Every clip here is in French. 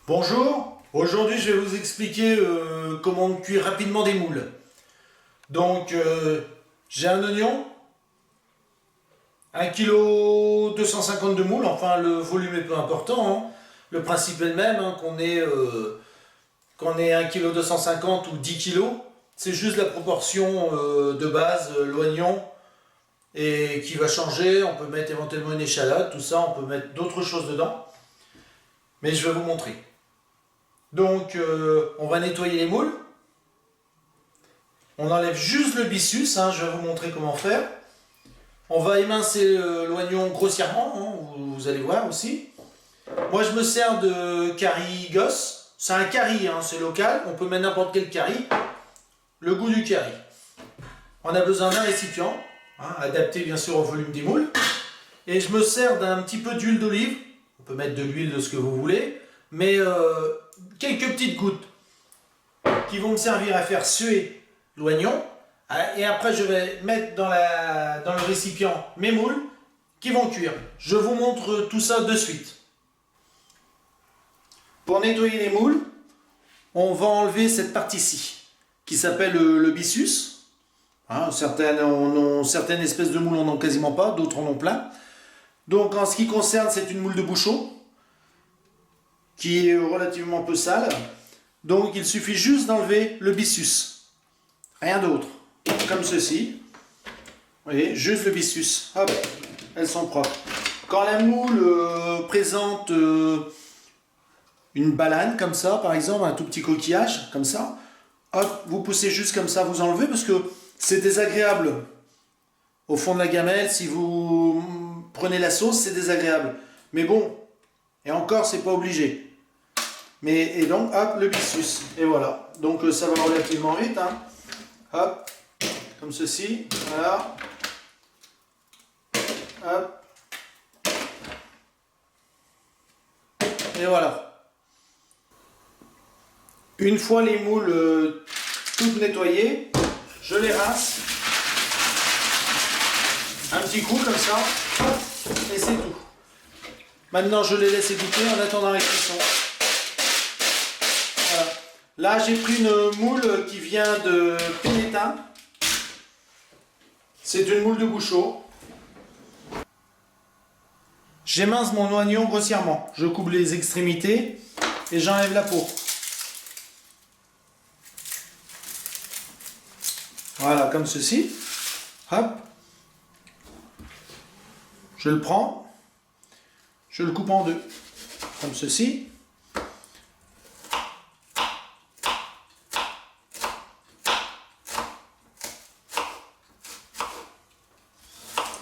Bonjour, aujourd'hui je vais vous expliquer comment cuire rapidement des moules. Donc j'ai un oignon, 1,250 kg de moules, enfin le volume est peu important, hein. Le principe est le même, hein, qu'on ait 1,250 kg ou 10 kg, c'est juste la proportion de base, l'oignon, et qui va changer. On peut mettre éventuellement une échalote, tout ça, on peut mettre d'autres choses dedans, mais je vais vous montrer. Donc on va nettoyer les moules. On enlève juste le byssus, hein, je vais vous montrer comment faire. On va émincer l'oignon grossièrement, hein, vous allez voir aussi. Moi je me sers de curry gosse. C'est un curry, hein, c'est local, on peut mettre n'importe quel curry. Le goût du curry. On a besoin d'un récipient, hein, adapté bien sûr au volume des moules. Et je me sers d'un petit peu d'huile d'olive. On peut mettre de l'huile de ce que vous voulez. Mais quelques petites gouttes qui vont me servir à faire suer l'oignon. Et après je vais mettre dans le récipient mes moules qui vont cuire. Je vous montre tout ça de suite. Pour nettoyer les moules, on va enlever cette partie-ci qui s'appelle le byssus. Hein, certaines espèces de moules en ont quasiment pas, d'autres en ont plein. Donc en ce qui concerne, c'est une moule de bouchon qui est relativement peu sale. Donc il suffit juste d'enlever le byssus. Rien d'autre. Comme ceci. Vous voyez, juste le byssus. Hop, elles sont propres. Quand la moule présente une banane comme ça, par exemple, un tout petit coquillage, comme ça, hop, vous poussez juste comme ça, vous enlevez, parce que c'est désagréable. Au fond de la gamelle, si vous prenez la sauce, c'est désagréable. Mais bon, et encore, c'est pas obligé. Et donc, hop, le byssus. Et voilà. Donc, ça va relativement vite. Hein. Hop, comme ceci. Voilà. Hop. Et voilà. Une fois les moules toutes nettoyées, je les rince. Un petit coup comme ça. Hop, et c'est tout. Maintenant, je les laisse égoutter en attendant la cuisson. Voilà. Là, j'ai pris une moule qui vient de Pénétin. C'est une moule de bouchon. J'émince mon oignon grossièrement. Je coupe les extrémités et j'enlève la peau. Voilà, comme ceci. Hop. Je le prends. Je le coupe en deux. Comme ceci.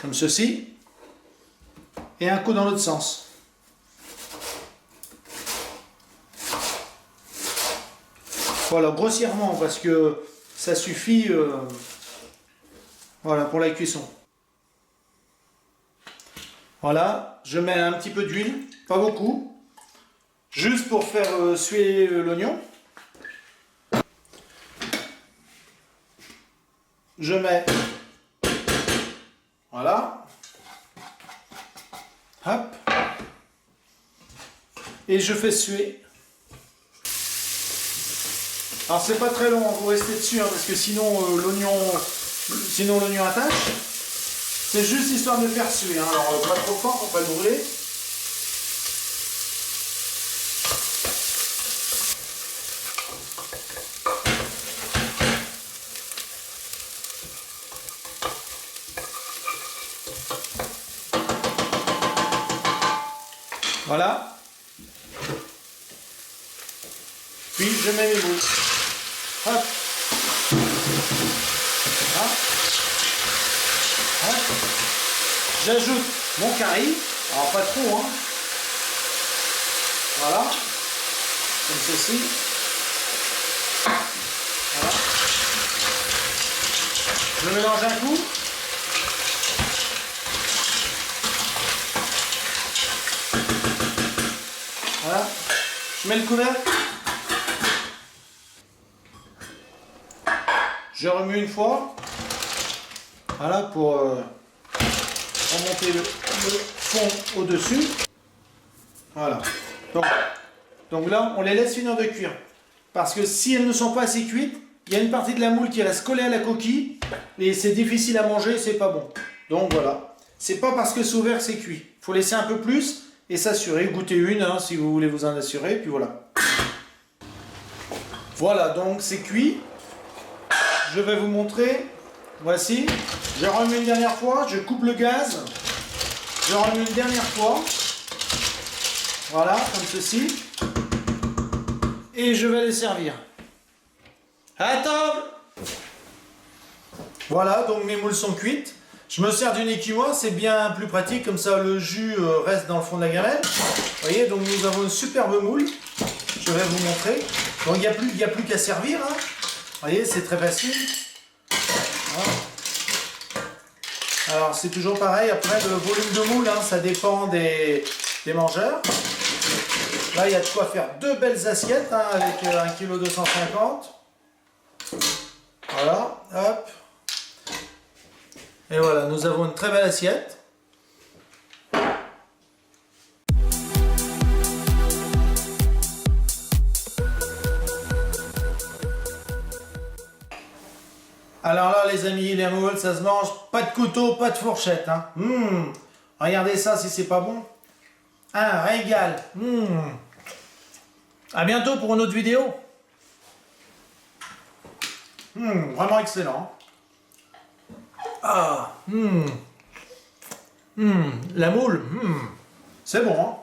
Comme ceci. Et un coup dans l'autre sens. Voilà, grossièrement, parce que ça suffit voilà, pour la cuisson. Voilà, je mets un petit peu d'huile, pas beaucoup, juste pour faire suer l'oignon. Je mets, voilà, hop, et je fais suer. Alors c'est pas très long, vous restez dessus, hein, parce que sinon l'oignon attache. C'est juste histoire de faire suer, hein. Alors pas trop fort pour pas le brûler. Voilà. Puis je mets mes moules. Hop. Voilà. Hop. J'ajoute mon curry. Alors pas trop, hein. Voilà. Comme ceci. Voilà. Je mélange un coup. Voilà. Je mets le couvercle. Je remue une fois. Voilà, pour remonter le fond au-dessus. Voilà. Donc, Donc là, on les laisse 1 heure de cuire. Parce que si elles ne sont pas assez cuites, il y a une partie de la moule qui reste collée à la coquille et c'est difficile à manger, c'est pas bon. Donc voilà, c'est pas parce que c'est ouvert que c'est cuit. Il faut laisser un peu plus et s'assurer, goûter une hein, si vous voulez vous en assurer, puis voilà. Voilà, donc c'est cuit. Je vais vous montrer. Voici. Je remets une dernière fois, je coupe le gaz. Je remets une dernière fois. Voilà, comme ceci. Et je vais les servir. À table! Voilà, donc mes moules sont cuites. Je me sers d'une écumoire, c'est bien plus pratique, comme ça le jus reste dans le fond de la gamelle. Vous voyez, donc nous avons une superbe moule. Je vais vous montrer. Donc il n'y a plus qu'à servir. Hein. Vous voyez, c'est très facile. Voilà. Alors c'est toujours pareil, après le volume de moule, hein, ça dépend des mangeurs. Là, il y a de quoi faire 2 belles assiettes hein, avec 1,250 kg. Voilà, hop. Et voilà, nous avons une très belle assiette. Alors là, les amis, les moules, ça se mange. Pas de couteau, pas de fourchette. Hein. Regardez ça si c'est pas bon. Un régal. À bientôt pour une autre vidéo. Vraiment excellent. Ah, la moule, c'est bon. Hein.